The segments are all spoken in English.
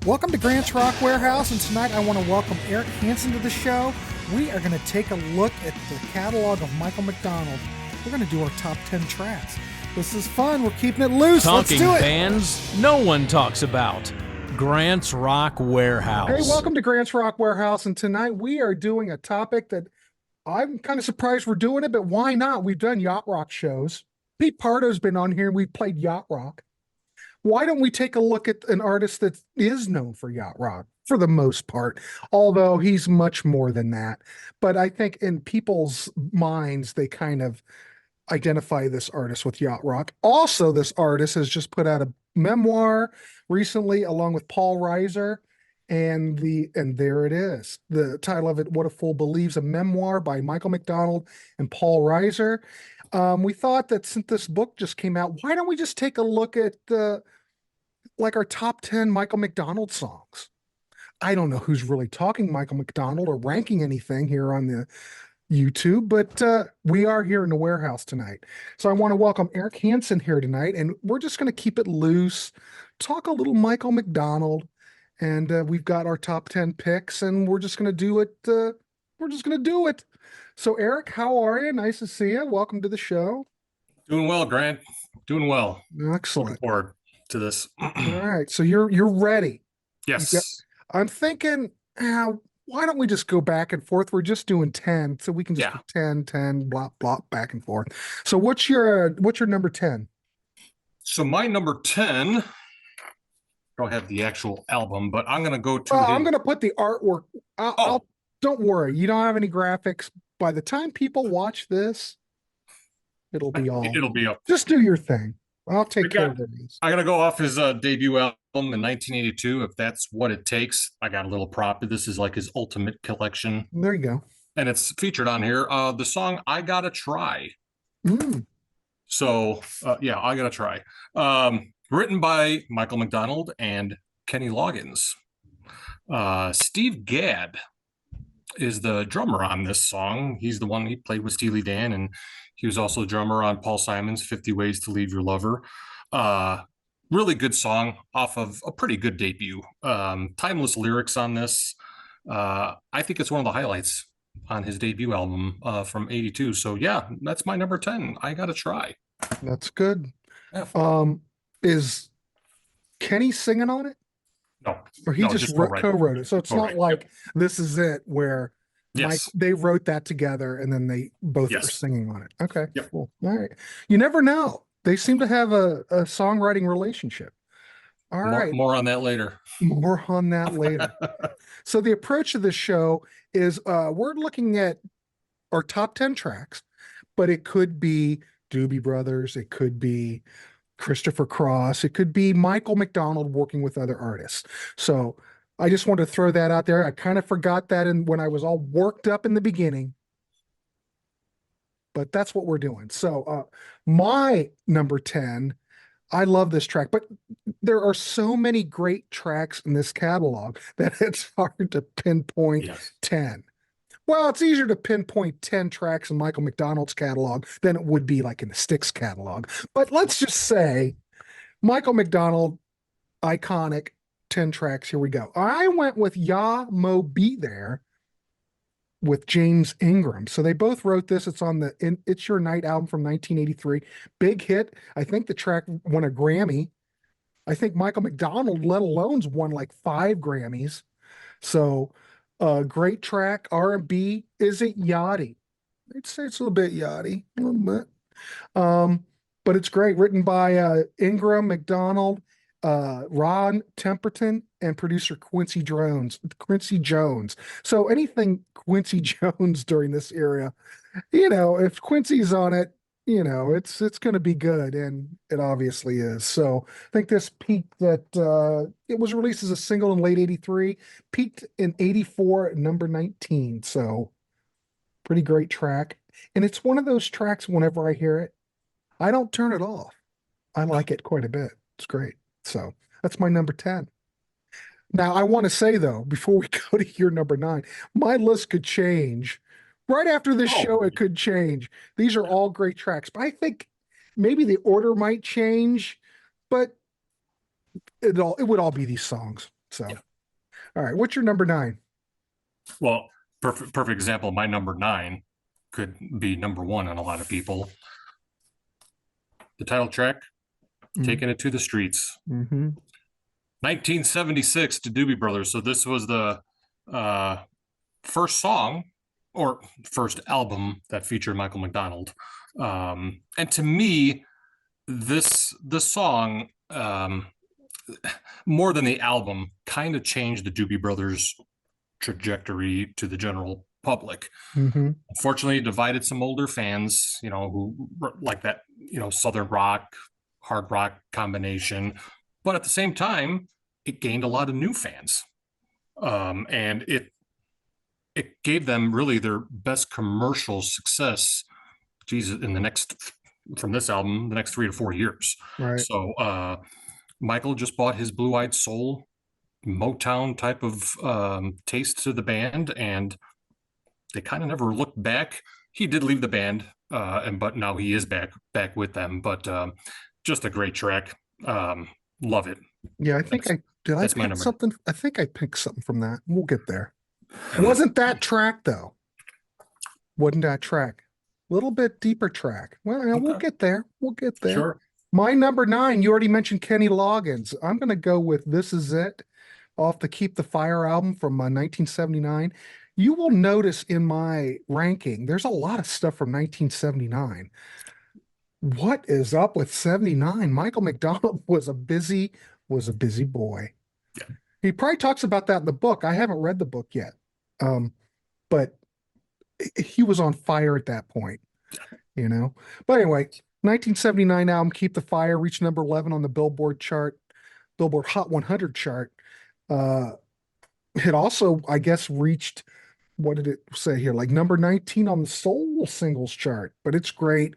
Welcome to Grant's Rock Warehouse, and tonight I want to welcome Eric Hansen to the show. We are going to take a look at the catalog of Michael McDonald. We're going to do our top 10 tracks. This is fun. We're keeping it loose. Talking Let's do it. bands no one talks about. Grant's Rock Warehouse. Hey, welcome to Grant's Rock Warehouse, and tonight we are doing a topic that I'm kind of surprised we're doing it, but why not? We've done yacht rock shows. Pete Pardo's been on here, and we've played yacht rock. Why don't we take a look at an artist that is known for yacht rock for the most part, although he's much more than that. But I think in people's minds, they kind of identify this artist with yacht rock. Also, this artist has just put out a memoir recently along with Paul Reiser. And there it is. The title of it, What a Fool Believes, a memoir by Michael McDonald and Paul Reiser. We thought that since this book just came out, why don't we just take a look at our top 10 Michael McDonald songs? I don't know who's really talking Michael McDonald or ranking anything here on the YouTube, but we are here in the warehouse tonight. So I want to welcome Eric Hansen here tonight, and we're just going to keep it loose, talk a little Michael McDonald, and we've got our top 10 picks, and we're just going to do it. So Eric, how are you? Nice to see you. Welcome to the show. Doing well, Grant. Doing well. Excellent. Looking forward to this. All right. So you're ready. Yes. I'm thinking, why don't we just go back and forth? We're just doing 10, so we can just do 10, blah, blah, back and forth. So what's your number 10? So my number 10, I don't have the actual album, but I'm going to go to I'm going to put the artwork. Don't worry. You don't have any graphics. By the time people watch this, it'll be up. Just do your thing. I'll take care of these. I got to go off his debut album in 1982, if that's what it takes. I got a little prop. This is like his ultimate collection. There you go. And it's featured on here. The song I Gotta Try. So, I Gotta Try. Written by Michael McDonald and Kenny Loggins. Steve Gadd is the drummer on this song. He's the one he played with Steely Dan, and he was also a drummer on Paul Simon's 50 Ways to Leave Your Lover. Really good song off of a pretty good debut. Timeless lyrics on this. I think it's one of the highlights on his debut album from 82. So yeah, that's my number 10. I Gotta Try. That's good. Yeah. Is Kenny singing on it? No. Or he just co-wrote it. So it's not like This Is It where they wrote that together and then they both were singing on it. Okay, cool. All right. You never know. They seem to have a songwriting relationship. All right. More on that later. More on that later. So the approach of this show is we're looking at our top 10 tracks, but it could be Doobie Brothers. It could be Christopher Cross. It could be Michael McDonald working with other artists. So I just wanted to throw that out there. I kind of forgot that when I was all worked up in the beginning, but that's what we're doing. So my number 10, I love this track, but there are so many great tracks in this catalog that it's hard to pinpoint 10. Well, it's easier to pinpoint 10 tracks in Michael McDonald's catalog than it would be like in the Styx catalog. But let's just say Michael McDonald, iconic 10 tracks. Here we go. I went with Ya Mo Be There with James Ingram. So they both wrote this. It's on the It's Your Night album from 1983. Big hit. I think the track won a Grammy. I think Michael McDonald, let alone's won like 5 Grammys. So great track. R&B. Is it yachty? I'd say it's a little bit yachty, a little bit. But it's great. Written by Ingram, McDonald, Ron Temperton, and producer Quincy Jones. So anything Quincy Jones during this era, if Quincy's on it, it's going to be good, and it obviously is. So I think this peaked it was released as a single in late 83, peaked in 84 at number 19. So pretty great track. And it's one of those tracks, whenever I hear it, I don't turn it off. I like it quite a bit. It's great. So that's my number 10. Now, I want to say, though, before we go to your number 9, my list could change. Right after this show, it could change. These are all great tracks. But I think maybe the order might change, but it would all be these songs. So, Yeah. all right, what's your number 9? Well, perfect example. My number 9 could be number 1 on a lot of people. The title track, Taking It to the Streets. Mm-hmm. 1976 to Doobie Brothers. So this was the first song or first album that featured Michael McDonald. And to me, this song, more than the album, kind of changed the Doobie Brothers trajectory to the general public. Mm-hmm. Unfortunately, it divided some older fans, who like that, Southern rock, hard rock combination. But at the same time, it gained a lot of new fans. And it gave them really their best commercial success, in the next, from this album, the next 3 to 4 years. Right. So Michael just bought his Blue-Eyed Soul Motown type of taste to the band, and they kind of never looked back. He did leave the band, but now he is back with them. But just a great track. Love it. Yeah, I think I pick something. I think I picked something from that. We'll get there. Wasn't that track though? Wasn't that track? Little bit deeper track. Well, okay. We'll get there. We'll get there. Sure. My number 9, you already mentioned Kenny Loggins. I'm going to go with This Is It off the Keep the Fire album from 1979. You will notice in my ranking, there's a lot of stuff from 1979. What is up with 79? Michael McDonald was a busy boy. Yeah. He probably talks about that in the book. I haven't read the book yet. But he was on fire at that point, But anyway, 1979 album, Keep the Fire, reached number 11 on the Billboard Hot 100 chart. It also, I guess, reached, what did it say here? Like number 19 on the Soul Singles chart, but it's great.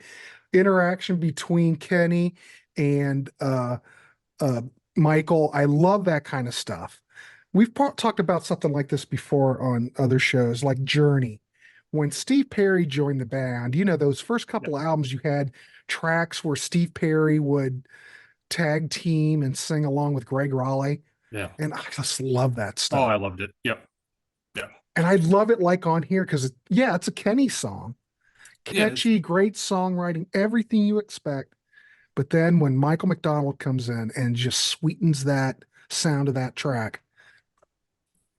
Interaction between Kenny and Michael. I love that kind of stuff. We've talked about something like this before on other shows, like Journey. When Steve Perry joined the band, those first couple of albums, you had tracks where Steve Perry would tag team and sing along with Greg Raleigh. Yeah. And I just love that stuff. Oh, I loved it. Yep. Yeah. And I love it like on here because, it's a Kenny song. Catchy, great songwriting, everything you expect. But then when Michael McDonald comes in and just sweetens that sound of that track.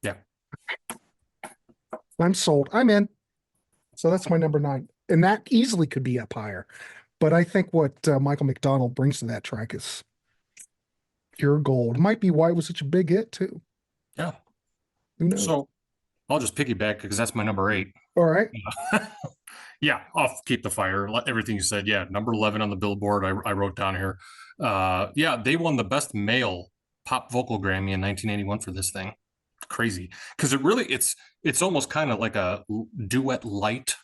Yeah. I'm sold. I'm in. So that's my number 9. And that easily could be up higher. But I think what Michael McDonald brings to that track is pure gold. Might be why it was such a big hit, too. Yeah. Who knows? So I'll just piggyback because that's my number 8. All right. Yeah, I'll Keep the Fire. Everything you said. Yeah, number 11 on the Billboard. I wrote down here. Yeah, they won the Best Male Pop Vocal Grammy in 1981 for this thing. Crazy, because it's almost kind of like a duet light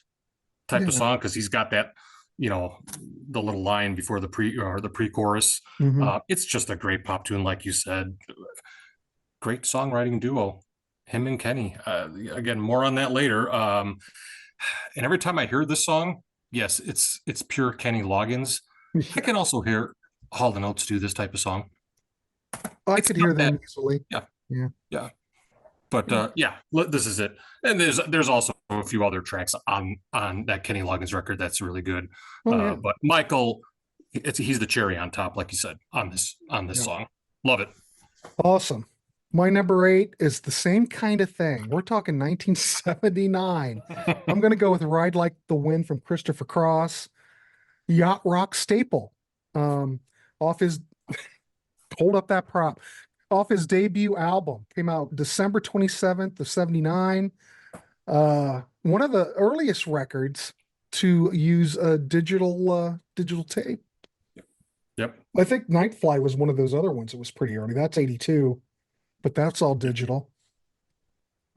type of song, because he's got that, the little line before the pre-chorus. Mm-hmm. It's just a great pop tune, like you said. Great songwriting duo, him and Kenny. Again, more on that later. And every time I hear this song, yes, it's pure Kenny Loggins. I can also hear Hall & Oates do this type of song. I could hear them easily. Yeah. But yeah, This Is It. And there's also a few other tracks on that Kenny Loggins record that's really good. But Michael, he's the cherry on top, like you said, on this song. Love it. Awesome. My number 8 is the same kind of thing. We're talking 1979. I'm going to go with Ride Like the Wind from Christopher Cross. Yacht Rock staple. Off his, hold up that prop. Off his debut album, came out December 27th of 79. One of the earliest records to use a digital tape. Yep. I think Nightfly was one of those other ones that was pretty early. That's 82, but that's all digital.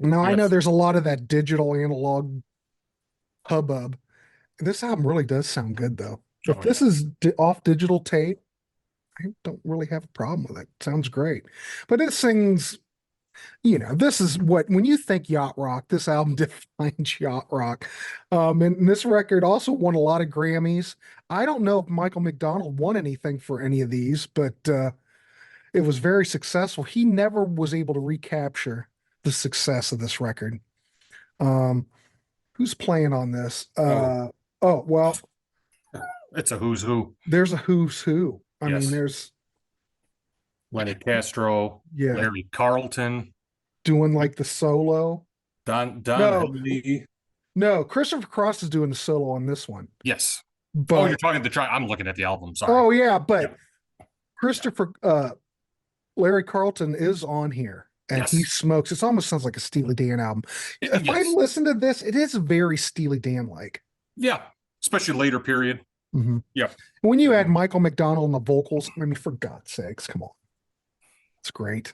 Now, I know there's a lot of that digital analog hubbub. This album really does sound good, though. If this is off digital tape, I don't really have a problem with it. Sounds great. But it sings, this is when you think yacht rock, this album defines yacht rock. And this record also won a lot of Grammys. I don't know if Michael McDonald won anything for any of these, but it was very successful. He never was able to recapture the success of this record. Um, who's playing on this? Oh, well, It's a who's who. there's a who's who. I mean, Yes. there's Lenny Castro, yeah, Larry Carlton, doing like the solo. Don No, Henley. no, Christopher Cross is doing the solo on this one. Yes. Oh, But you're talking the try. I'm looking at the album. Sorry. oh yeah, but Yeah. Christopher Larry Carlton is on here and he Yes. smokes. It almost sounds like a Steely Dan album. If I Yes. listen to this, it is very Steely Dan like. Yeah. Especially later period. Mhm. Yep. When you add Michael McDonald on the vocals, I mean, for God's sakes, come on. It's great.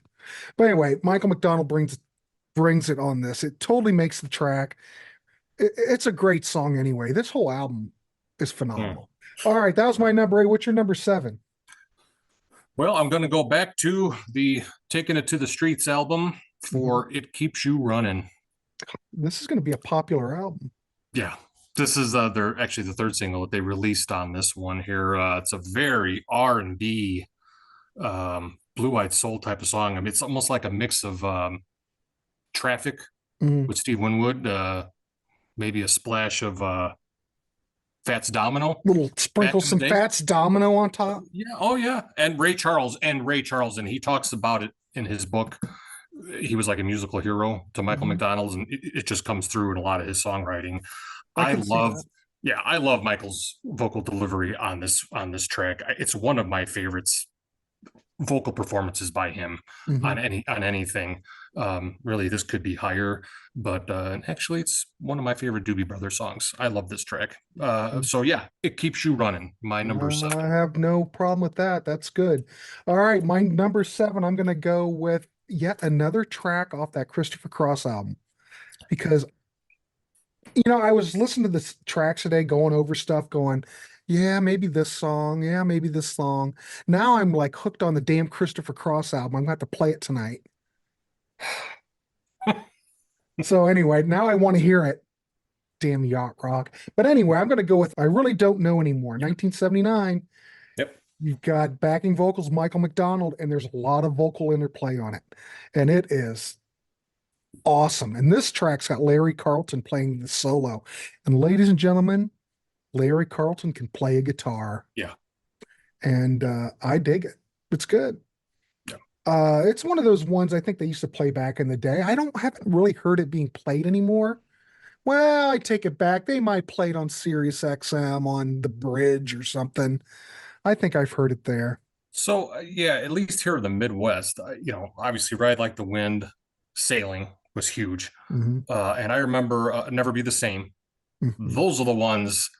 But anyway, Michael McDonald brings it on this. It totally makes the track. It's a great song anyway. This whole album is phenomenal. All right, that was my number 8. What's your number 7? Well, I'm going to go back to the Taking It to the Streets album for It Keeps You Running. This is going to be a popular album. Yeah. This is their actually the third single that they released on this one here. It's a very R&B, blue-eyed soul type of song. I mean, it's almost like a mix of Traffic with Steve Winwood, maybe a splash of Fats Domino. Little sprinkle some Fats Domino on top. Yeah. Oh, yeah. And Ray Charles, and he talks about it in his book. He was like a musical hero to Michael McDonald's, and it just comes through in a lot of his songwriting. I love Michael's vocal delivery on this track. It's one of my favorites vocal performances by him on anything. Really, this could be higher, but actually it's one of my favorite Doobie Brothers songs. I love this track. So yeah, It Keeps You Running, my number 7. I have no problem with that. That's good. All right, my number 7, I'm going to go with yet another track off that Christopher Cross album, because I was listening to the tracks today, going over stuff, going, yeah, maybe this song. Yeah, maybe this song. Now I'm like hooked on the damn Christopher Cross album. I'm going to have to play it tonight. So anyway, now I want to hear it. Damn yacht rock. But anyway, I'm going to go with I Really Don't Know Anymore, 1979. Yep. You've got backing vocals, Michael McDonald, and there's a lot of vocal interplay on it. And it is awesome. And this track's got Larry Carlton playing the solo. And ladies and gentlemen, Larry Carlton can play a guitar. Yeah. And I dig it. It's good. Yeah. It's one of those ones I think they used to play back in the day. Haven't really heard it being played anymore. Well, I take it back. They might play it on Sirius XM on the bridge or something. I think I've heard it there. So yeah, at least here in the Midwest, obviously Ride Like the Wind, Sailing was huge. And I remember Never Be the Same. Those are the ones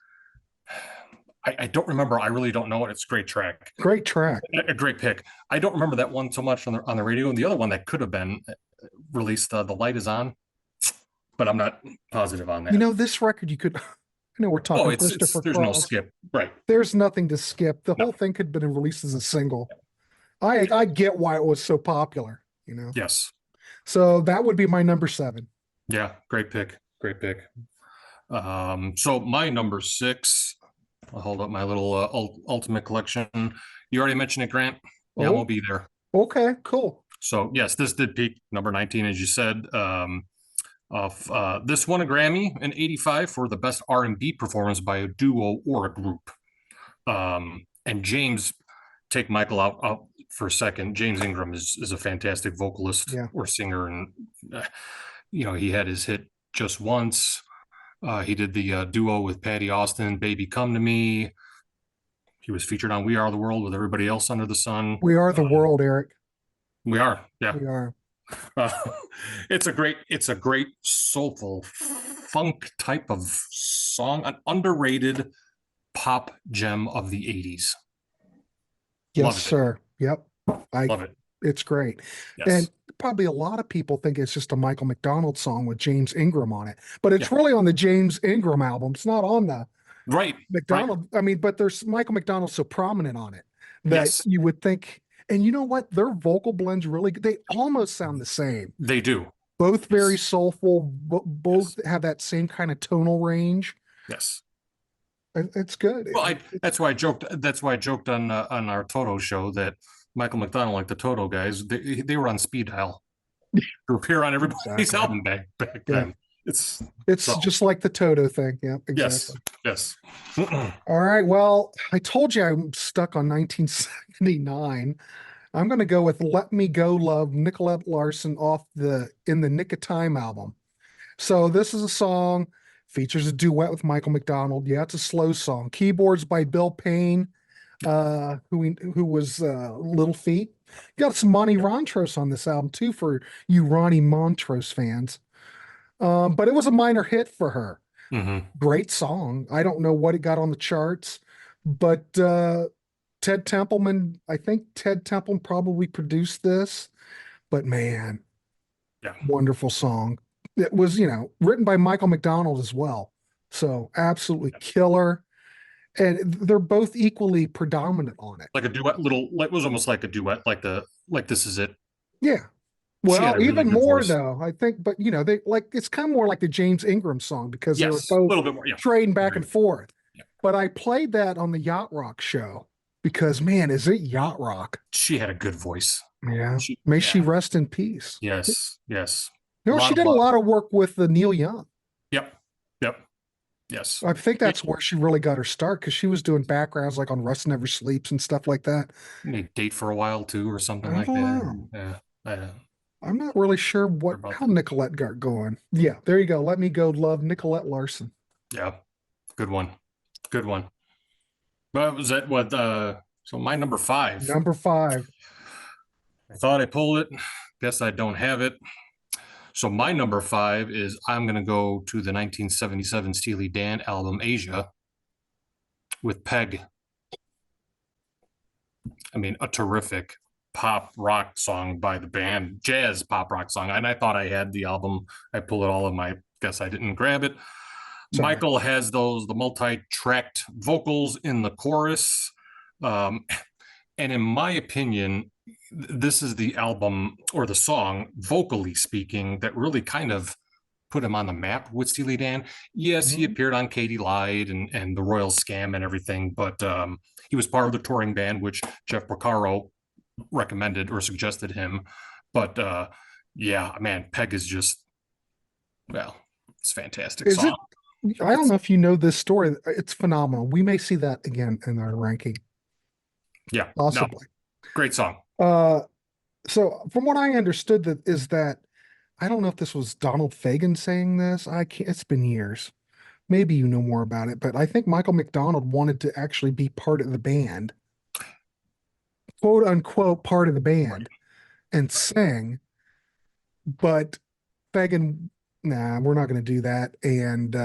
I don't remember. I really don't know it. It's a great track. Great track. A great pick. I don't remember that one so much on the radio. And the other one that could have been released, The Light Is On, but I'm not positive on that. This record you could, we're talking Christopher there's Cross. no skip. Right. There's nothing to skip. The whole thing could have been released as a single. I get why it was so popular, Yes. So that would be my number 7. Yeah. Great pick. Great pick. So my number 6, I'll hold up my little Ultimate Collection. You already mentioned it, Grant. Yeah, we'll be there. Okay, cool. So yes, this did peak number 19, as you said. This won a Grammy in '85 for the best R&B performance by a duo or a group. And James, take Michael out for a second. James Ingram is a fantastic vocalist or singer, and he had his hit Just Once. He did the duo with Patty Austin, Baby Come to Me. He was featured on We Are the World with Everybody Else Under the Sun. We Are the World, Eric. We are. Yeah. We are. It's a great soulful funk type of song, an underrated pop gem of the 80s. Yes, sir. Yep. I love it. It's great. Yes. And probably a lot of people think it's just a Michael McDonald song with James Ingram on it, but it's really on the James Ingram album. It's not on the McDonald. Right. I mean, but there's Michael McDonald so prominent on it that you would think, and you know what? Their vocal blends they almost sound the same. They do. Both very soulful, both have that same kind of tonal range. Yes. It's good. Well, that's why I joked on our Toto show that Michael McDonald, like the Toto guys, they were on speed dial to appear on everybody's Exactly. album back Yeah. then. It's so. Just like the Toto thing. Yeah, exactly. Yes. All right. Well, I told you I'm stuck on 1979. I'm going to go with Let Me Go Love, Nicolette Larson off the In the Nick of Time album. So this is a song, features a duet with Michael McDonald. Yeah, it's a slow song. Keyboards by Bill Payne, who was Little Feat. Got some Monty Montrose on this album too for you Ronnie Montrose fans. But it was a minor hit for her. Great song. I don't know what it got on the charts, but Ted Templeman, I think Ted Templeman probably produced this, but man, wonderful song. It was, written by Michael McDonald as well. So absolutely killer. And they're both equally predominant on it. Like a duet, it was almost like a duet, like This Is It. Yeah. Well, even more though, I think, but they it's kind of more like the James Ingram song because they were both a little bit more, trading back and forth. Yeah. But I played that on the Yacht Rock show because man, is it Yacht Rock? She had a good voice. Yeah. May she rest in peace. Yes. She did a lot of work with Neil Young. Yep. Yes. I think that's where she really got her start because she was doing backgrounds like on Rust Never Sleeps and stuff like that. They date for a while too, or something like that. Yeah. I'm not really sure how Nicolette got going. Yeah, there you go. Let Me Go Love, Nicolette Larson. Yeah, good one. But was that what? So my number 5. Number 5. I thought I pulled it. Guess I don't have it. So my number 5 is I'm going to go to the 1977 Steely Dan album Asia with Peg. I mean, a terrific pop rock song by the band, jazz pop rock song. And I thought I had the album. I pulled it all in my, guess I didn't grab it. Sorry. Michael has the multi-tracked vocals in the chorus. And in my opinion, this is the album or the song, vocally speaking, that really kind of put him on the map with Steely Dan. Yes, he appeared on Katy Lied and the Royal Scam and everything, but he was part of the touring band, which Jeff Porcaro recommended or suggested him. But man, Peg is just, it's a fantastic song. I don't know if you know this story. It's phenomenal. We may see that again in our ranking. Yeah, possibly. No, great song. So from what I understood is that I don't know if this was Donald Fagen saying this. It's been years. Maybe you know more about it, but I think Michael McDonald wanted to actually be part of the band, quote unquote, part of the band, and sing. But Fagen, nah, we're not going to do that. And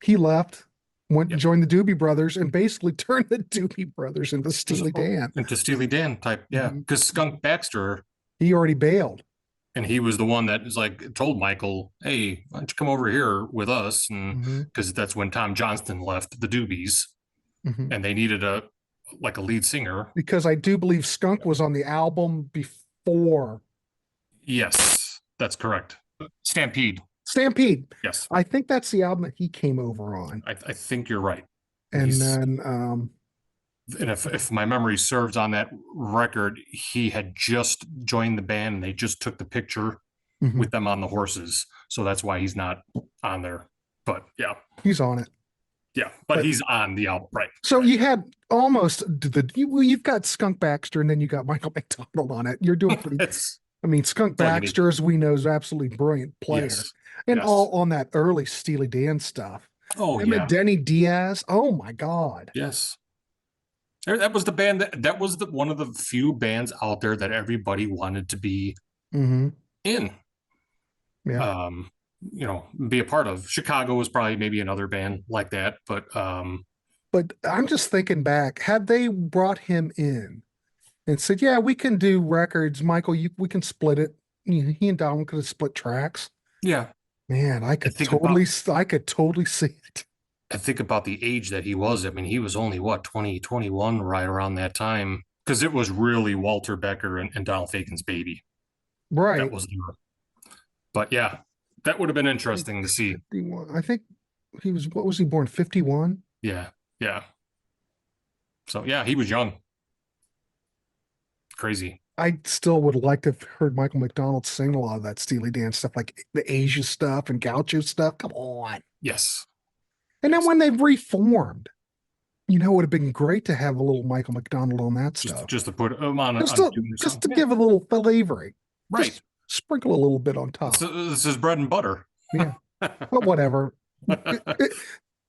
he left, went and joined the Doobie Brothers, and basically turned the Doobie Brothers into Steely Dan. Into Steely Dan type, yeah. Because Skunk Baxter, he already bailed. And he was the one that is told Michael, hey, why don't you come over here with us? And because that's when Tom Johnston left the Doobies, and they needed a lead singer. Because I do believe Skunk was on the album before. Yes, that's correct. Stampede. Yes. I think that's the album that he came over on. I think you're right. And then and if my memory serves on that record, he had just joined the band and they just took the picture with them on the horses. So that's why he's not on there. But yeah. He's on it. Yeah, but he's on the album, right? So you had almost you've got Skunk Baxter and then you got Michael McDonald on it. You're doing pretty Skunk Baxter, as we know, is absolutely brilliant player. Yes. And all on that early Steely Dan stuff. Oh, him and Denny Diaz. Oh my God. Yes. That was the band that was one of the few bands out there that everybody wanted to be in. Yeah. Be a part of. Chicago was probably maybe another band like that, but I'm just thinking back, had they brought him in and said, yeah, we can do records, Michael, we can split it. He and Donald could have split tracks. Yeah. Man, I could totally see it. I think about the age that he was. I mean, he was only 20, 21 right around that time, because it was really Walter Becker and Donald Fagen's baby. Right. That was but yeah, that would have been interesting to see. 51. I think he was, what was he born? 51? Yeah. So yeah, he was young. Crazy. I still would like to have heard Michael McDonald sing a lot of that Steely Dan stuff, like the Asia stuff and Gaucho stuff. Come on. Yes. And then Yes. when they've reformed, it would have been great to have a little Michael McDonald on that stuff. Just to put him on Just a to, tune or just something. to give a little flavoring. Right. Just sprinkle a little bit on top. This is bread and butter. Yeah. But whatever.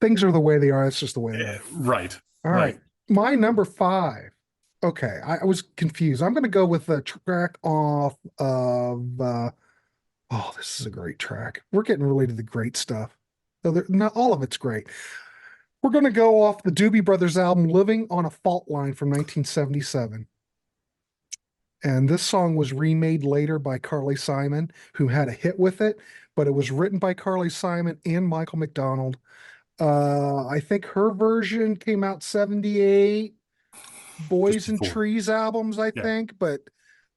Things are the way they are. It's just the way they are. Right. All right. My number 5. Okay. I was confused. I'm going to go with the track off of, oh, this is a great track. We're getting really to the great stuff. So not all of it's great. We're going to go off the Doobie Brothers album, Living on a Fault Line from 1977. And this song was remade later by Carly Simon, who had a hit with it, but it was written by Carly Simon and Michael McDonald. I think her version came out 78, Boys and Trees albums, I think, but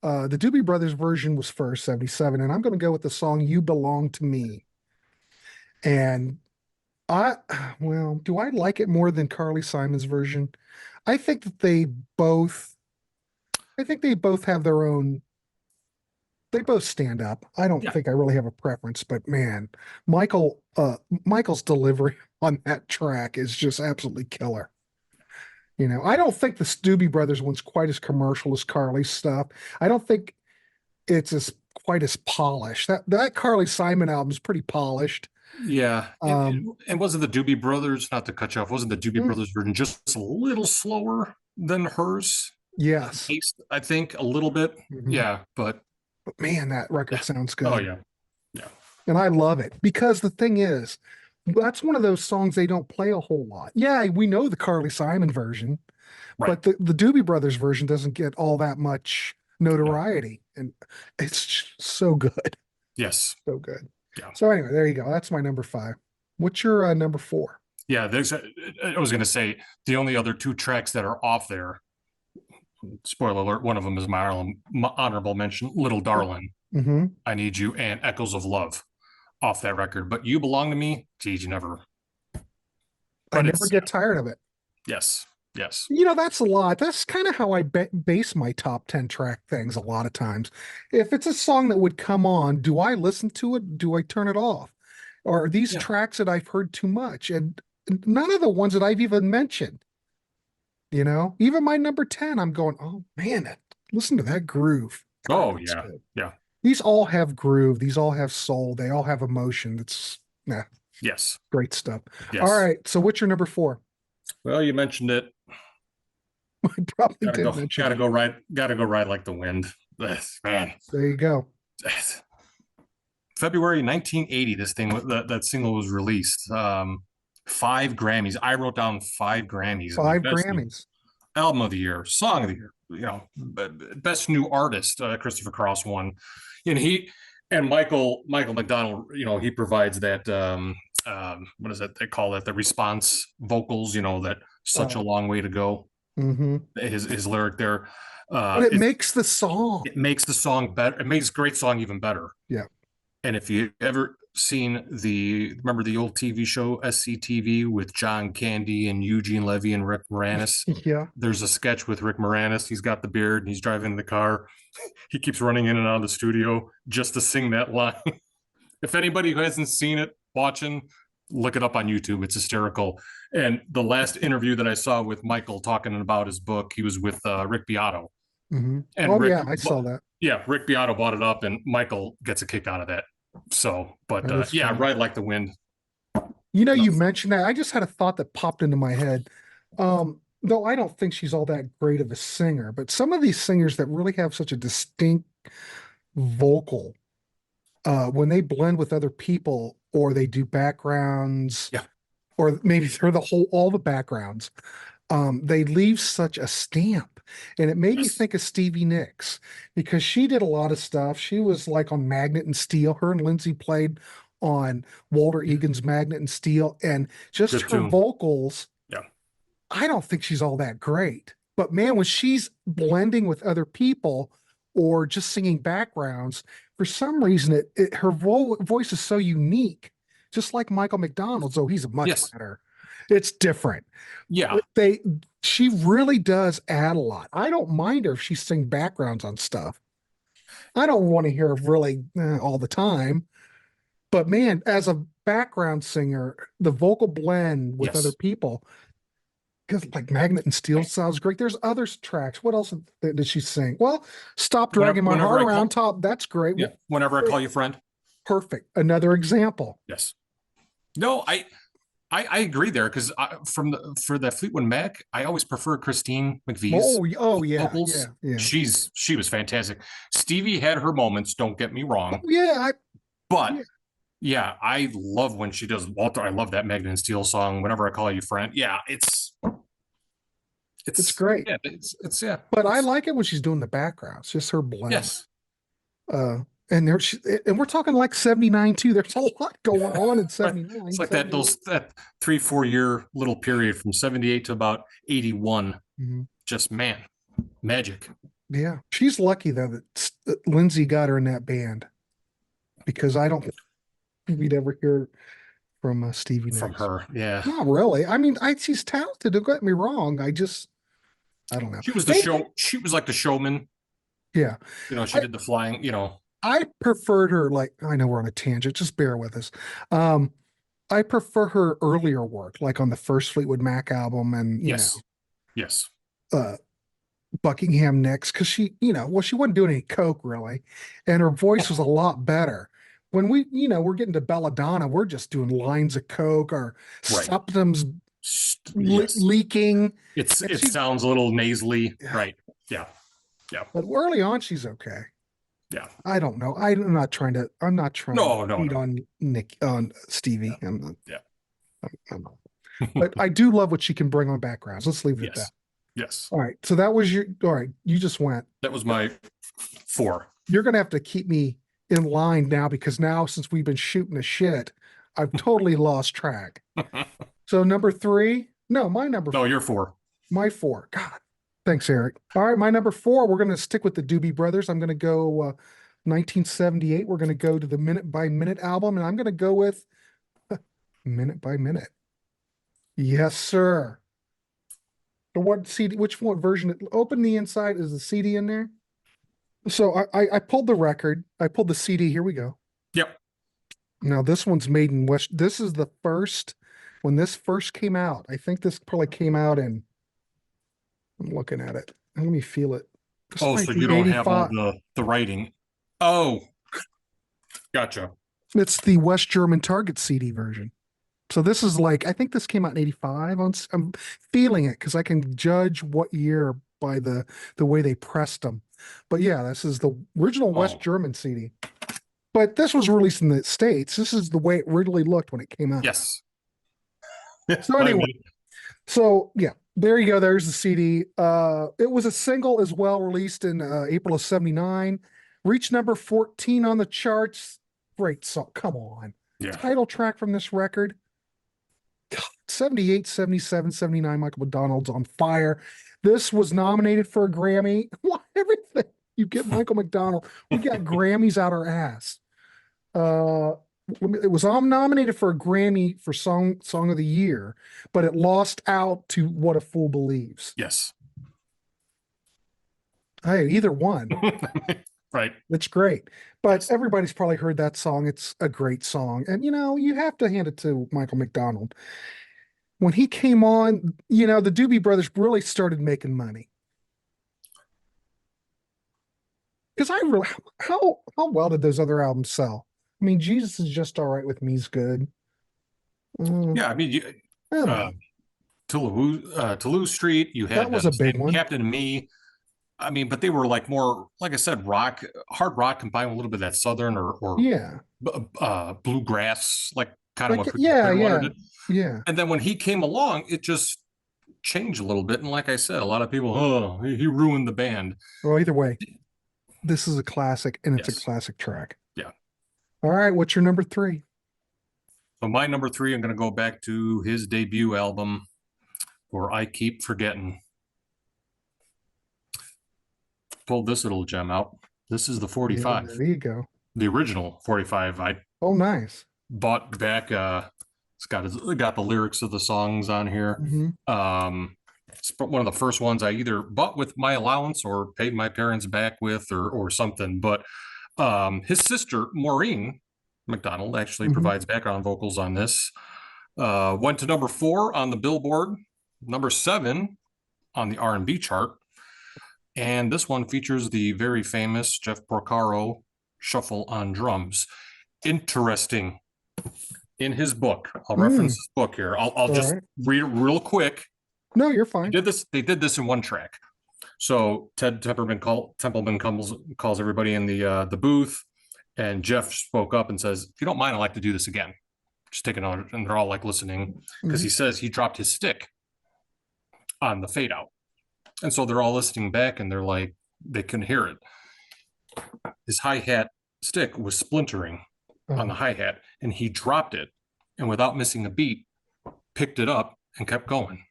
the Doobie Brothers version was first, 77, and I'm going to go with the song You Belong to Me. And do I like it more than Carly Simon's version? I think that they both have their own, they both stand up. I don't think I really have a preference, but man, Michael's delivery on that track is just absolutely killer. I don't think the Doobie Brothers one's quite as commercial as Carly's stuff. I don't think it's quite as polished. That Carly Simon album is pretty polished. Yeah. And wasn't the Doobie Brothers, not to cut you off, wasn't the Doobie Brothers version just a little slower than hers? Yes. I think a little bit. Mm-hmm. Yeah. But man, that record sounds good. Oh, yeah. Yeah. And I love it because the thing is, that's one of those songs they don't play a whole lot. Yeah, we know the Carly Simon version, but the Doobie Brothers version doesn't get all that much notoriety. And it's so good. Yes. So good. Yeah. So anyway, there you go. That's my number 5. What's your number 4? Yeah, I was going to say the only other 2 tracks that are off there, spoiler alert, one of them is my honorable mention, Little Darling, I Need You, and Echoes of Love off that record. But You Belong to Me, geez, I never get tired of it. Yes. Yes. That's a lot. That's kind of how I base my top 10 track things a lot of times. If it's a song that would come on, do I listen to it? Do I turn it off? Or are these tracks that I've heard too much? And none of the ones that I've even mentioned. Even my number 10, I'm going, oh man, listen to that groove. Oh, yeah. Good. Yeah. These all have groove. These all have soul. They all have emotion. Yes. Great stuff. Yes. All right. So what's your number 4? Well, you mentioned it. I probably did mention Gotta go right like the wind. Man. There you go. February 1980, this thing, that single was released. 5 Grammys. I wrote down 5 Grammys. 5 Grammys. Album of the year, song of the year, best new artist, Christopher Cross won. And Michael McDonald, he provides that, what is that? They call it the response vocals, that Such a Long Way to Go. Mm-hmm. His lyric there. But it makes the song. It makes the song better. It makes a great song even better. Yeah. And if you ever seen remember the old TV show SCTV with John Candy and Eugene Levy and Rick Moranis? Yeah. There's a sketch with Rick Moranis. He's got the beard and he's driving the car. He keeps running in and out of the studio just to sing that line. If anybody who hasn't seen it, watching, look it up on YouTube. It's hysterical. And the last interview that I saw with Michael talking about his book, he was with Rick Beato. Mm-hmm. And Rick, I saw that. Yeah, Rick Beato bought it up, and Michael gets a kick out of that. So, but Ride Like the Wind. You mentioned that. I just had a thought that popped into my head. Though I don't think she's all that great of a singer, but some of these singers that really have such a distinct vocal, when they blend with other people or they do backgrounds, or maybe they're all the backgrounds, they leave such a stamp. And it made me think of Stevie Nicks because she did a lot of stuff. She was like on Magnet and Steel. Her and Lindsay played on Walter Egan's Magnet and Steel, and just Good her tune. vocals. Yeah. I don't think she's all that great, but man, when she's blending with other people or just singing backgrounds, for some reason, her voice is so unique, just like Michael McDonald's. Oh, he's a much better. It's different. Yeah. She really does add a lot. I don't mind her if she sings backgrounds on stuff. I don't want to hear her really all the time. But man, as a background singer, the vocal blend with other Yes. people, because like Magnet and Steel sounds great. There's other tracks. What else did she sing? Well, Stop Dragging My Heart Around Top. That's great. Yeah. Whenever I Call You Friend. Perfect. Another example. Yes. No, I agree there, because for the Fleetwood Mac, I always prefer Christine McVie's vocals. Yeah. She was fantastic. Stevie had her moments, don't get me wrong. But yeah, I love when she does Walter. I love that Magnet and Steel song, Whenever I Call You Friend. Yeah, it's great. Yeah, it's But I like it when she's doing the backgrounds, just her blend. Yes. And we're talking like 79 too. There's a lot going on in 79. It's like that 3-4 year little period from 78 to about 81. Mm-hmm. Just man, magic. Yeah. She's lucky though that Lindsay got her in that band, because I don't think we'd ever hear from Stevie from next. her. Yeah. Not really. I mean, she's talented. Don't get me wrong. I don't know. She was she was like the showman. Yeah. She did the flying, I preferred her, like, I know we're on a tangent, just bear with us. I prefer her earlier work, like on the first Fleetwood Mac album, and yes. Buckingham Nicks, because she wasn't doing any coke really, and her voice was a lot better. When we're getting to Belladonna, we're just doing lines of coke or septums leaking. It sounds a little nasally, right? Yeah. But early on, she's okay. Yeah. I don't know. I'm not trying to beat on Stevie. I'm not. Yeah. I'm not. But I do love what she can bring on backgrounds. Let's leave it at that. Yes. All right. So that was all right. You just went. That was my 4. You're going to have to keep me in line now, because now, since we've been shooting the shit, I've totally lost track. So number 3, my number 4. No, you're 4. My 4. God. Thanks, Eric. All right. My number 4, we're going to stick with the Doobie Brothers. I'm going to go 1978. We're going to go to the Minute by Minute album, and I'm going to go with Minute by Minute. Yes, sir. What CD? Which one version? Open the inside. Is the CD in there? So I pulled the record. I pulled the CD. Here we go. Yep. Now this one's made in West. This is the first, when this first came out. I think this probably came out in. I'm looking at it. Let me feel it. So you don't have all the writing. Oh, gotcha. It's the West German Target CD version. So this is like, I think this came out in 85. I'm feeling it because I can judge what year by the way they pressed them. But yeah, this is the original West German CD. But this was released in the States. This is the way it really looked when it came out. Yes. So anyway, yeah, there you go. There's the CD. It was a single as well, released in April of 79. Reached number 14 on the charts. Great song. Come on. Yeah. Title track from this record. 78, 77, 79, Michael McDonald's on fire. This was nominated for a Grammy. Everything you get Michael McDonald. We got Grammys out our ass. It was nominated for a Grammy for Song of the Year, but it lost out to What a Fool Believes. Yes. Hey, either one. Right. It's great. But everybody's probably heard that song. It's a great song. And, you have to hand it to Michael McDonald. When he came on, the Doobie Brothers really started making money. Because how well did those other albums sell? I mean, Jesus Is Just All Right With Me's good. Yeah, I mean, Toulouse Street, you had that was a big one. Captain and Me. I mean, but they were like more, like I said, hard rock combined with a little bit of that southern or bluegrass, like kind of what wanted. Yeah. And then when he came along, it just changed a little bit. And like I said, a lot of people, he ruined the band. Well, either way, this is a classic, and it's a classic track. Yeah. All right, what's your number 3? So my number 3, I'm going to go back to his debut album, or I Keep Forgetting. Pulled this little gem out. This is the 45. There you go. The original 45. Nice. Bought back got the lyrics of the songs on here. It's one of the first ones I either bought with my allowance or paid my parents back with, or something. But his sister Maureen McDonald actually provides background vocals on this. Went to number 4 on the Billboard, number 7 on the R&B chart. And this one features the very famous Jeff Porcaro shuffle on drums. Interesting. In his book, I'll reference his book here. I'll just read it real quick. No, you're fine. They did this in one track. So Ted Templeman calls everybody in the booth, and Jeff spoke up and says, "If you don't mind, I'd like to do this again." Just take another, and they're all like listening because he says he dropped his stick on the fade out, and so they're all listening back, and they're like, they couldn't hear it. His hi-hat stick was splintering on the hi-hat, and he dropped it, and without missing a beat, picked it up and kept going.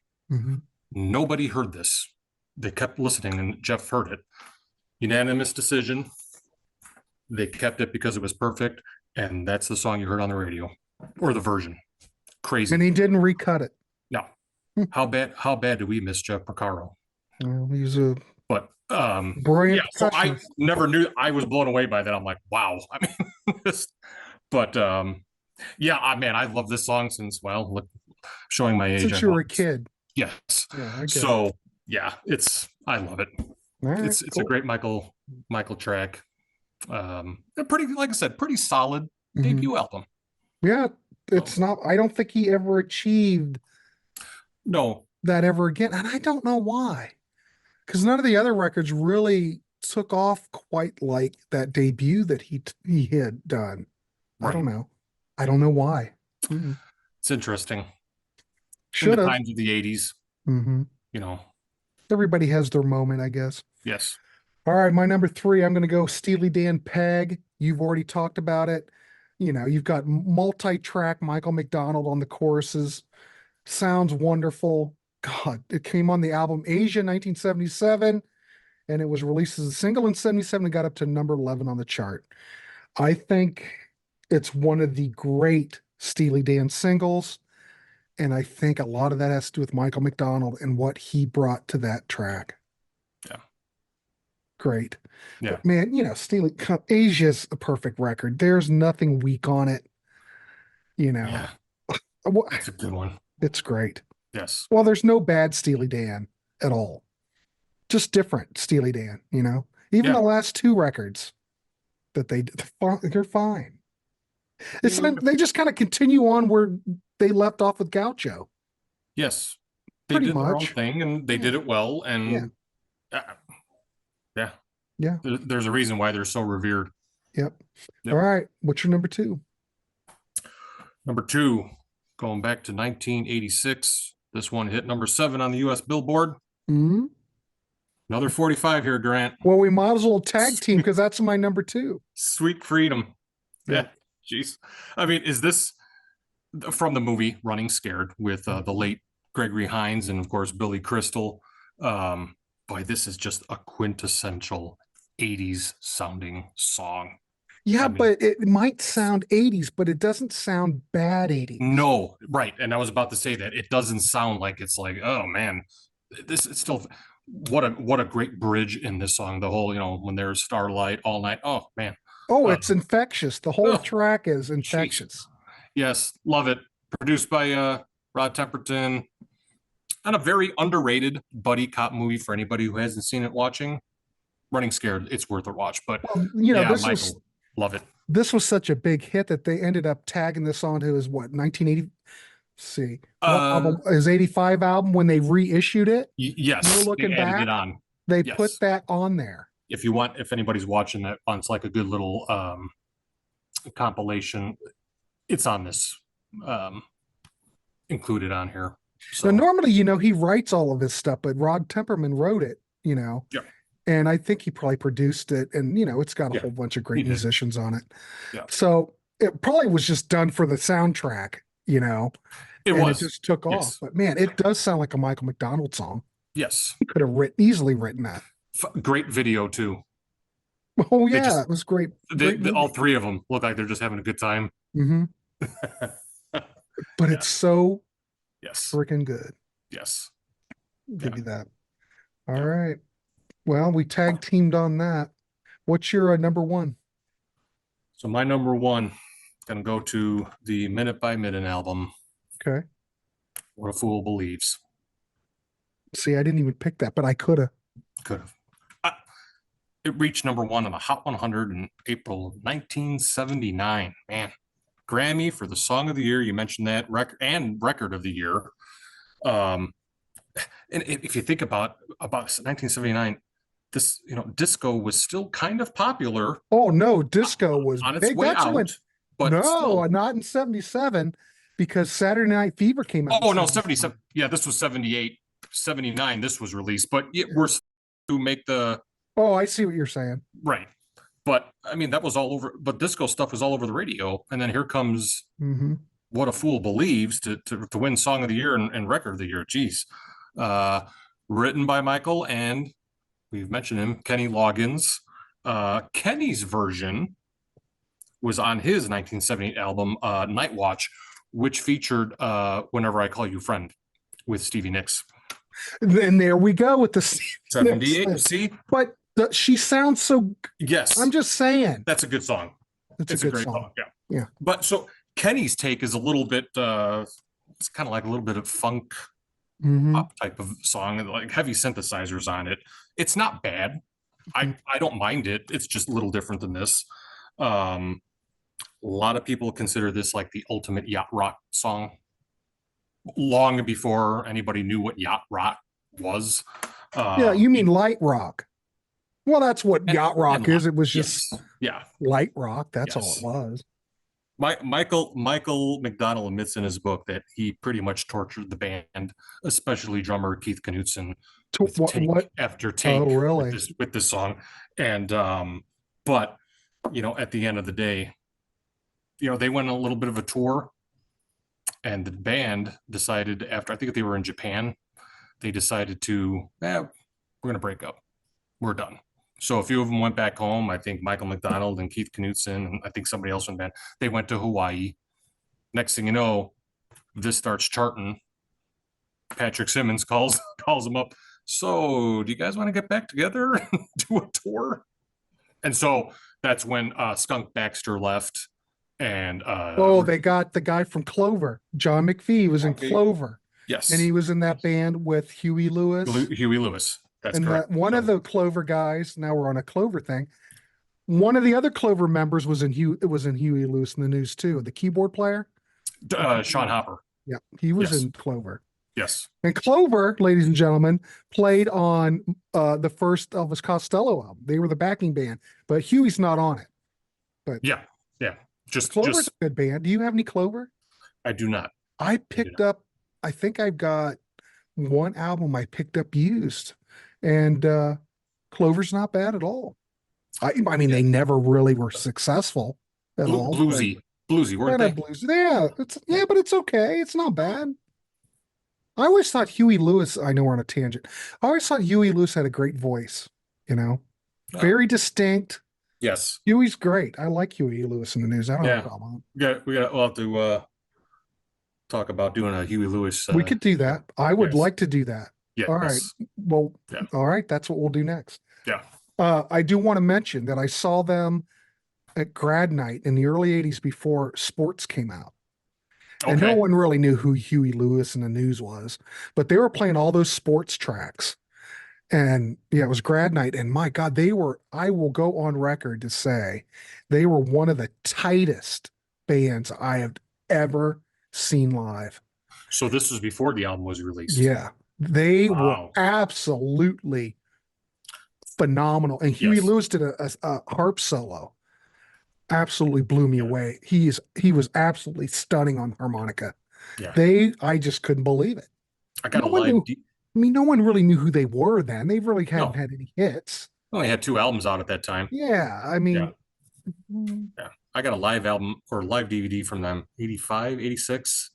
Nobody heard this. They kept listening, and Jeff heard it. Unanimous decision. They kept it because it was perfect, and that's the song you heard on the radio, or the version. Crazy. And he didn't recut it. No. How bad do we miss Jeff Porcaro? Well, he's a brilliant. Yeah, so I never knew. I was blown away by that. I'm like, wow. I mean, but yeah, man, I love this song since, well, look, showing my age. Since you were a kid. Yes. Yeah, so yeah, I love it. Right, it's a great Michael track. Pretty, like I said, pretty solid debut album. Yeah, it's not. I don't think he ever achieved that ever again, and I don't know why. Because none of the other records really took off quite like that debut that he had done. Right. I don't know why. It's interesting. Should have. Times of the 80s. You know, everybody has their moment, I guess. Yes. All right, my number 3, I'm going to go Steely Dan Peg. You've already talked about it. You know, you've got multi-track Michael McDonald on the choruses. Sounds wonderful. God, it came on the album Asia 1977, and it was released as a single in 77 and got up to number 11 on the chart. I think it's one of the great Steely Dan singles, and I think a lot of that has to do with Michael McDonald and what he brought to that track. Yeah. Great. Yeah. But man, you know, Asia's a perfect record. There's nothing weak on it. You know. Yeah. That's a good one. It's great. Yes. Well, there's no bad Steely Dan at all. Just different Steely Dan, you know. Even the last 2 records that they're fine. It's like they just kind of continue on where they left off with Gaucho. Yes. They did their own thing, and they did it well, and there's a reason why they're so revered. Yep. All right. What's your number 2? Number 2, going back to 1986. This one hit number 7 on the U.S. Billboard. Another 45 here, Grant. Well, we might as well tag team because that's my number 2. Sweet Freedom. Yeah. Jeez. I mean, is this from the movie Running Scared with the late Gregory Hines and, of course, Billy Crystal? Boy, this is just a quintessential 80s sounding song. Yeah, but it might sound 80s, but it doesn't sound bad 80s. No, right. And I was about to say that it doesn't sound like it's like, oh man, this is still what a great bridge in this song. The whole, you know, when there's Starlight All Night. Oh man. Oh, it's infectious. The whole track is infectious. Geez. Yes, love it. Produced by Rod Temperton. And a very underrated buddy cop movie for anybody who hasn't seen it watching. Running Scared, it's worth a watch. But you know, Michael, love it. This was such a big hit that they ended up tagging this onto his 1980. See, his 85 album when they reissued it. Yes, no looking back. It on. They put that on there. If anybody's watching that, it's like a good little compilation. It's on this, included on here. So normally, you know, he writes all of his stuff, but Rod Temperman wrote it. You know. Yeah. And I think he probably produced it, and you know, it's got a whole bunch of great musicians on it. Yeah. So it probably was just done for the soundtrack, you know. It just took off. But man, it does sound like a Michael McDonald song. Yes. He could have easily written that. Great video too. Oh yeah, it was great. All 3 of them look like they're just having a good time. but it's so Yes. freaking good. Yes. Give you that. All right. Well, we tag teamed on that. What's your number one? So my number one, gonna go to the Minute by Minute album. Okay. What a Fool Believes. See, I didn't even pick that, but I could have. Could have. It reached number one on the Hot 100 in April of 1979. Man, Grammy for the Song of the Year. You mentioned that, Record of the Year. And if you think about 1979, this, disco was still kind of popular. Oh no, disco was on its big. way That's out, when but no, still. not in 77, because Saturday Night Fever came out. Oh no, 77. Yeah, this was 78, 79. This was released, but we're to make the. Oh, I see what you're saying. Right. But I mean, that was all over, but disco stuff was all over the radio. And then here comes What a Fool Believes to win Song of the Year and Record of the Year. Geez. Written by Michael, and we've mentioned him, Kenny Loggins. Kenny's version was on his 1978 album, Night Watch, which featured Whenever I Call You Friend with Stevie Nicks. And there we go with the 78. See? But she sounds so. Yes. I'm just saying. That's a good song. It's a great song. Yeah. But so Kenny's take is a little bit, it's kind of like a little bit of funk pop type of song, like heavy synthesizers on it. It's not bad. I don't mind it. It's just a little different than this. A lot of people consider this like the ultimate yacht rock song, long before anybody knew what yacht rock was. Yeah, you mean light rock? Well, that's what yacht rock is. It was just light rock. That's all it was. Michael McDonald admits in his book that he pretty much tortured the band, especially drummer Keith Knutson, after Tank with this song. And but at the end of the day, they went on a little bit of a tour, and the band decided, after I think they were in Japan, they decided to, we're gonna break up. We're done. So a few of them went back home. I think Michael McDonald and Keith Knutson, and I think somebody else in the band, they went to Hawaii. Next thing you know, this starts charting. Patrick Simmons calls them up. So do you guys want to get back together and do a tour? And so that's when Skunk Baxter left. And they got the guy from Clover. John McPhee was in Clover. Yes. And he was in that band with Huey Lewis. Huey Lewis. That's and correct. One of the Clover guys, now we're on a Clover thing. One of the other Clover members was in Huey Lewis in the News too. The keyboard player, Sean Hopper. Yeah, he was in Clover. Yes. And Clover, ladies and gentlemen, played on the first Elvis Costello album. They were the backing band, but Huey's not on it. But yeah. Clover's a good band. Do you have any Clover? I do not. I picked up. I think I've got one album I picked up used. And Clover's not bad at all. I mean, they never really were successful at all. Bluesy, weren't they? Bluesy. Yeah, but it's okay. It's not bad. I always thought Huey Lewis. I know we're on a tangent. I always thought Huey Lewis had a great voice. Very distinct. Yes, Huey's great. I like Huey Lewis in the News. I don't have a problem. We'll have to talk about doing a Huey Lewis. We could do that. I would like to do that. Yeah. All right. Well, all right. That's what we'll do next. Yeah. I do want to mention that I saw them at grad night in the early 80s before sports came out. Okay. And no one really knew who Huey Lewis and the News was, but they were playing all those sports tracks. And it was grad night. And my God, I will go on record to say they were one of the tightest bands I have ever seen live. So this was before the album was released. Yeah. They were absolutely phenomenal. And Huey Lewis did a harp solo. Absolutely blew me away. He was absolutely stunning on harmonica. Yeah. I just couldn't believe it. No one really knew who they were then. They really hadn't had any hits. Only had 2 albums out at that time. Yeah. I mean, I got a live album or live DVD from them, 85, 86.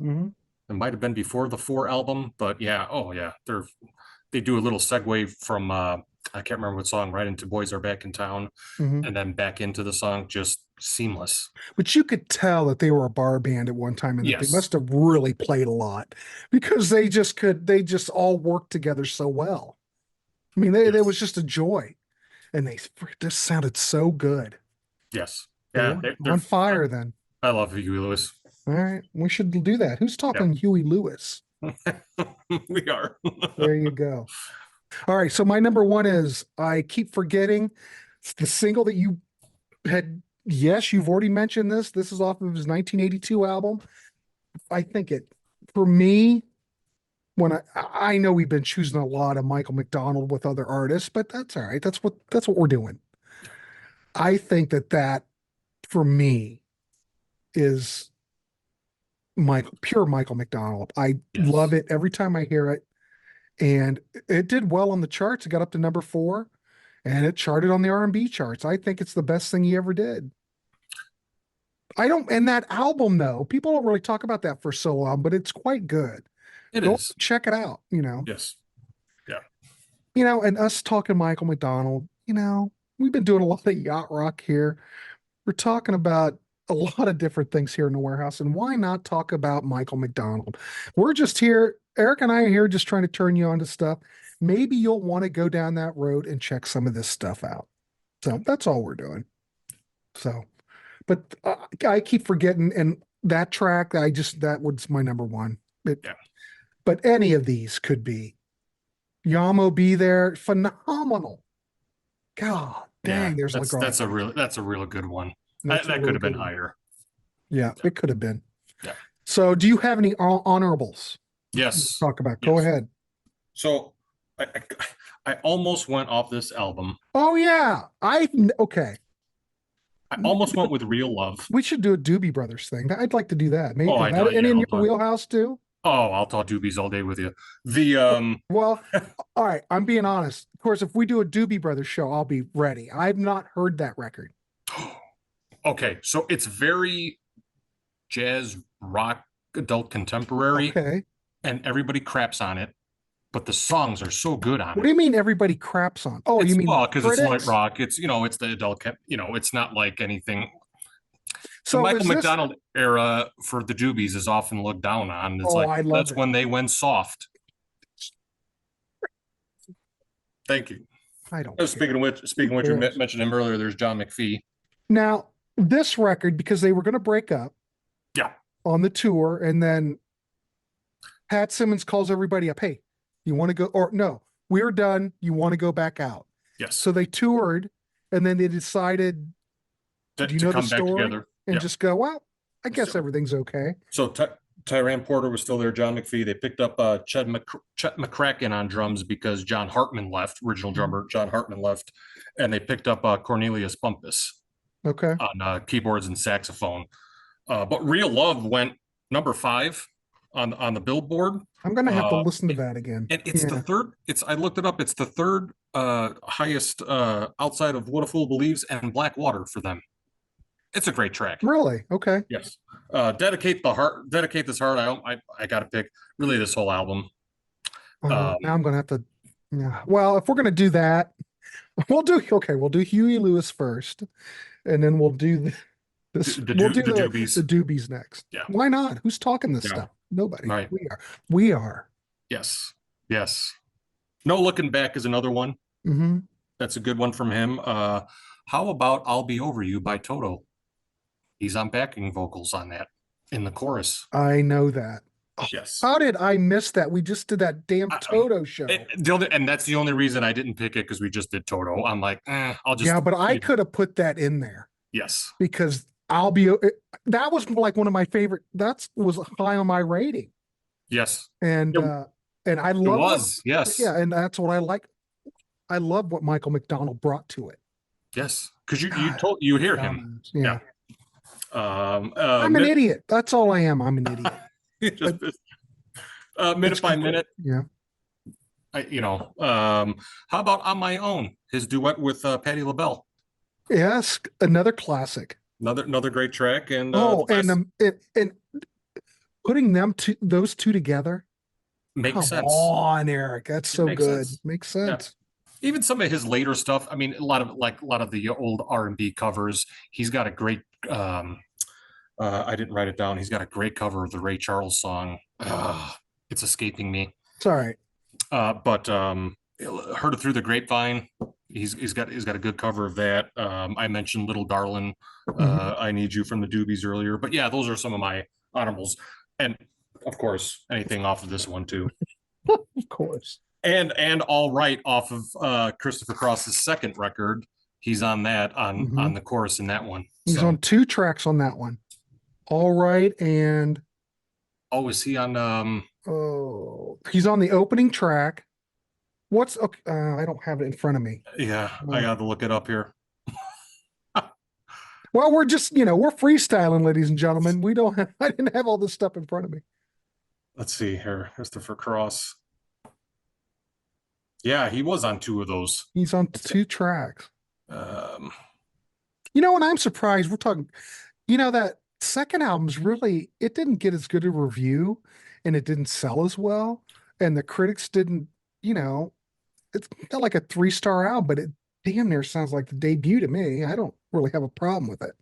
It might have been before the 4 album, but they do a little segue from I can't remember what song, right into Boys Are Back in Town, and then back into the song. Just seamless. But you could tell that they were a bar band at one time and that they Yes. must have really played a lot because they just all worked together so well. I mean, Yes. it was just a joy and they just sounded so good. Yes. They Yeah. were They're on fire then. I love Huey Lewis. All right. We should do that. Who's talking Huey Lewis? We are. There you go. All right. So my number one is I keep forgetting the single that you had. Yes, you've already mentioned this. This is off of his 1982 album. I think for me, when I know we've been choosing a lot of Michael McDonald with other artists, but that's all right. That's what we're doing. I think that for me is pure Michael McDonald. I love it every time I hear it. And it did well on the charts. It got up to number 4 and it charted on the R&B charts. I think it's the best thing he ever did. And that album though, people don't really talk about that for so long, but it's quite good. Go check it out, Yes. Yeah. And us talking Michael McDonald, we've been doing a lot of yacht rock here. We're talking about a lot of different things here in the Warehouse, and why not talk about Michael McDonald? We're just here, Eric and I are here just trying to turn you on to stuff. Maybe you'll want to go down that road and check some of this stuff out. So that's all we're doing. So, but I keep forgetting, and that track, that was my number one. But any of these could be. Yamo Be There, phenomenal. God dang, there's that's a real good one. That could have been higher. Yeah, it could have been. Yeah. So do you have any honorables? Yes. Talk about. Go ahead. So I almost went off this album. Oh yeah. Okay. I almost went with Real Love. We should do a Doobie Brothers thing. I'd like to do that. Maybe any in your wheelhouse too? Oh, I'll talk Doobies all day with you. Well, all right. I'm being honest. Of course, if we do a Doobie Brothers show, I'll be ready. I've not heard that record. Okay, so it's very jazz rock adult contemporary. Okay. And everybody craps on it, but the songs are so good on it. What do you mean everybody craps on? Oh, you mean because it's light rock. It's it's the adult. It's not like anything. So the Michael McDonald era for the Doobies is often looked down on. It's that's when they went soft. Thank you. I don't. Speaking of which, you mentioned him earlier. There's John McPhee. Now this record, because they were going to break up. Yeah. On the tour, and then Pat Simmons calls everybody up. Hey, you want to go? Or no, we're done. You want to go back out? Yes. So they toured, and then they decided to come back together and just go. Well, I guess everything's okay. So Tyran Porter was still there. John McPhee. They picked up Chet McCracken on drums because John Hartman left. Original drummer John Hartman left, and they picked up Cornelius Bumpus. Okay. On keyboards and saxophone. But Real Love went number 5 on the Billboard. I'm gonna have to listen to that again. And it's the third. I looked it up. It's the third highest outside of What a Fool Believes and Blackwater for them. It's a great track. Really? Okay. Yes. Dedicate this heart. I got to pick really this whole album. Now I'm gonna have to. Yeah. Well, if we're gonna do that, we'll do Huey Lewis first, and then we'll do the Doobies. The Doobies next. Yeah. Why not? Who's talking this stuff? Nobody. Right. We are. Yes. No Looking Back is another one. Mm-hmm. That's a good one from him. How about I'll Be Over You by Toto? He's on backing vocals on that in the chorus. I know that. Yes. How did I miss that? We just did that damn Toto show. And that's the only reason I didn't pick it, because we just did Toto. I'm like, I'll just. Yeah, but I could have put that in there. Yes. Because that was like one of my favorite. That was high on my rating. Yes. And I love it. Was yes. Yeah, and that's what I like. I love what Michael McDonald brought to it. Yes, because you hear him. Yeah. I'm an idiot. That's all I am. I'm an idiot. Minute by minute. Yeah. How about On My Own? His duet with Patti LaBelle. Yes, another classic. Another great track. And and putting those two together makes sense. Come on, Eric, that's so good. Sense. Makes sense. Even some of his later stuff. I mean, a lot of the old R&B covers. He's got a great. I didn't write it down. He's got a great cover of the Ray Charles song. It's escaping me. It's all right. But heard it through the grapevine. He's got a good cover of that. I mentioned Little Darlin', I Need You from the Doobies earlier. But yeah, those are some of my honorables. And of course, anything off of this one too. Of course. And All Right off of Christopher Cross's second record. He's on that on the chorus in that one. He's on 2 tracks on that one. All Right and is he on he's on the opening track. What's okay? I don't have it in front of me. Yeah, I got to look it up here. Well, we're just, we're freestyling, ladies and gentlemen. I didn't have all this stuff in front of me. Let's see here. Christopher Cross. Yeah, he was on 2 of those. He's on 2 tracks. And I'm surprised we're talking, that second album's really, it didn't get as good a review and it didn't sell as well. And the critics didn't, it's not like a 3-star album, but it damn near sounds like the debut to me. I don't really have a problem with it.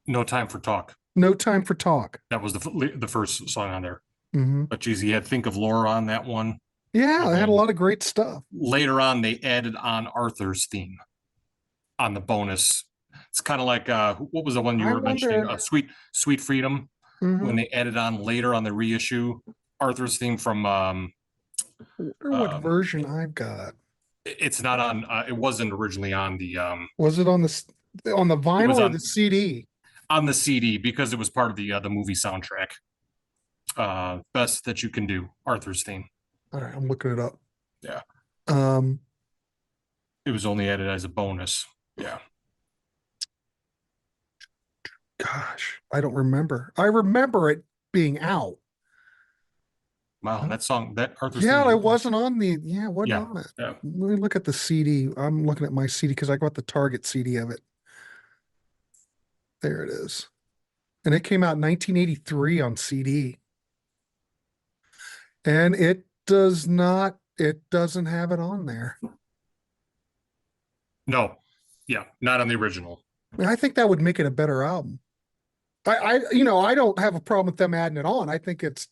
No Time for Talk. No Time for Talk. That was the first song on there. Mm-hmm. But geez, he had Think of Laura on that one. Yeah, they had a lot of great stuff. Later on, they added on Arthur's theme on the bonus. It's kind of like what was the one you were mentioning? Sweet Freedom. When they added on later on the reissue, Arthur's theme from I wonder what version I've got. It's not on. It wasn't originally on the. Was it on the vinyl or the CD? On the CD, because it was part of the movie soundtrack. Best That You Can Do, Arthur's theme. All right, I'm looking it up. Yeah. It was only added as a bonus. Yeah. Gosh, I don't remember. I remember it being out. Wow, that song, that Arthur's theme. It wasn't on the. Yeah, wasn't on it. Yeah. Let me look at the CD. I'm looking at my CD because I got the Target CD of it. There it is, and it came out in 1983 on CD. And it doesn't have it on there. No. Yeah, not on the original. I think that would make it a better album. I don't have a problem with them adding it on. I think it's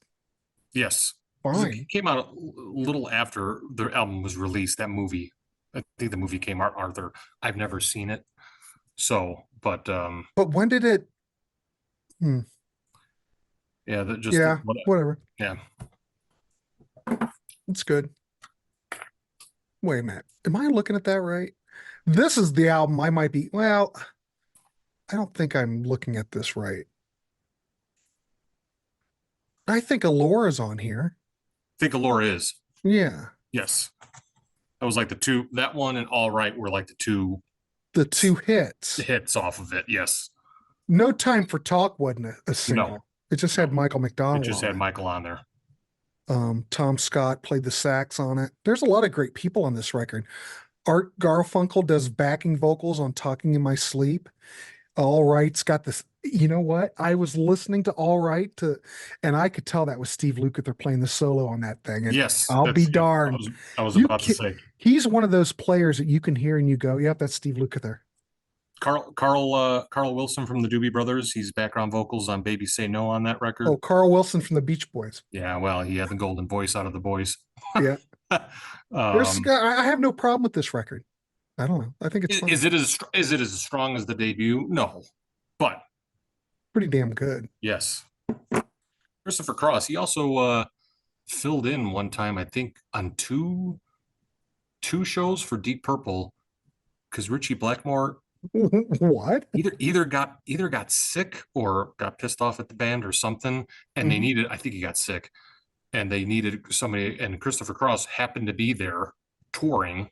fine. It came out a little after the album was released, that movie. I think the movie came out, Arthur. I've never seen it. So, but when did it? Yeah, whatever. Yeah. It's good. Wait a minute. Am I looking at that right? This is the album I might be. Well, I don't think I'm looking at this right. I think Alora's on here. Think Alora is. Yeah. Yes. That was like the 2, that one and All Right were like the 2 hits off of it. Yes. No Time for Talk wasn't a single. No. It just had Michael McDonald. It just had Michael on there. Tom Scott played the sax on it. There's a lot of great people on this record. Art Garfunkel does backing vocals on Talking in My Sleep. All Right's got this. You know what? I was listening to All Right and I could tell that was Steve Lukather playing the solo on that thing. And yes. I'll be darned. I was about to say. He's one of those players that you can hear and you go, yep, that's Steve Lukather. Carl Wilson from the Doobie Brothers. He's background vocals on Baby Say No on that record. Oh, Carl Wilson from the Beach Boys. Yeah, well, he had the golden voice out of the boys. Yeah. I have no problem with this record. I don't know. I think it's fun. Is it as strong as the debut? No, but pretty damn good. Yes. Christopher Cross. He also filled in one time, I think, on two shows for Deep Purple, because Richie Blackmore. What? Either got sick or got pissed off at the band or something, and they needed. I think he got sick, and they needed somebody. And Christopher Cross happened to be there touring,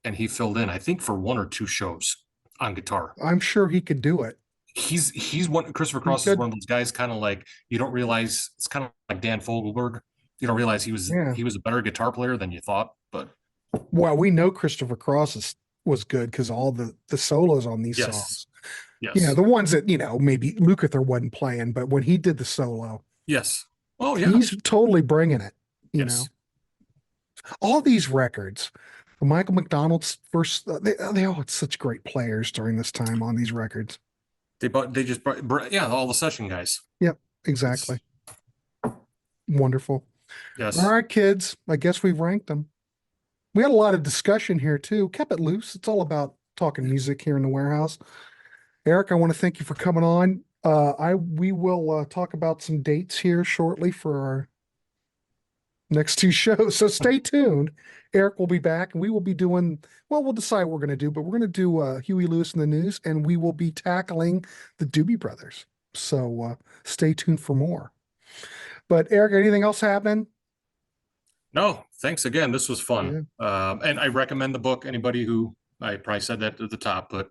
and he filled in. I think for 1 or 2 shows on guitar. I'm sure he could do it. He's one. Christopher Cross is one of those guys. Kind of like you don't realize. It's kind of like Dan Fogelberg. You don't realize he was a better guitar player than you thought. But well, we know Christopher Cross was good because all the solos on these songs. Yes. The ones that, maybe Lukather wasn't playing, but when he did the solo. Yes. Oh, yeah. He's totally bringing it, you know. All these records, Michael McDonald's first, they all had such great players during this time on these records. They just brought, yeah, all the session guys. Yep, exactly. Wonderful. Yes. All right, kids. I guess we've ranked them. We had a lot of discussion here too. Kept it loose. It's all about talking music here in the warehouse. Eric, I want to thank you for coming on. We will talk about some dates here shortly for our next two shows. So stay tuned. Eric will be back and we will be doing, well, we'll decide what we're going to do, but we're going to do Huey Lewis in the News, and we will be tackling the Doobie Brothers. So stay tuned for more. But Eric, anything else happening? No, thanks again. This was fun. Yeah. And I recommend the book. Anybody who, I probably said that at the top, but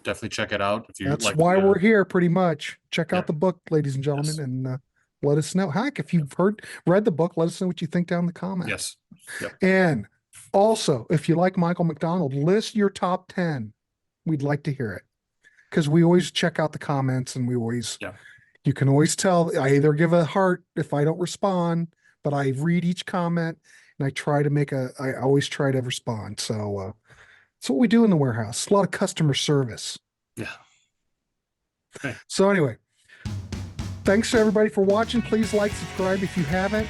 definitely check it out. If you That's like, why we're here, pretty much. Check out the book, ladies and gentlemen, and let us know. Heck, if you've read the book, let us know what you think down in the comments. Yes. Yep. And also, if you like Michael McDonald, list your top 10. We'd like to hear it, because we always check out the comments, and we always, you can always tell. I either give a heart if I don't respond, but I read each comment and I try to I always try to respond. So that's what we do in the warehouse. A lot of customer service. Yeah. Okay. So anyway, thanks to everybody for watching. Please like, subscribe if you haven't.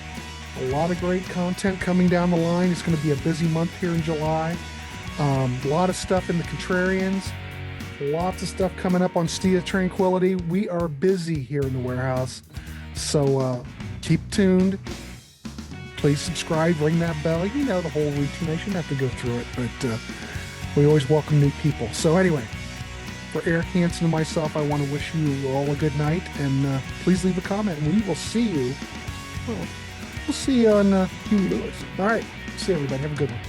A lot of great content coming down the line. It's going to be a busy month here in July. A lot of stuff in the Contrarians. Lots of stuff coming up on Steel Tranquility. We are busy here in the warehouse. So keep tuned. Please subscribe, ring that bell. You know the whole routine. I shouldn't have to go through it, but we always welcome new people. So anyway, for Eric Hansen and myself, I want to wish you all a good night, and please leave a comment, and we will see you. Well, we'll see you on Huey Lewis. All right. See you, everybody. Have a good one.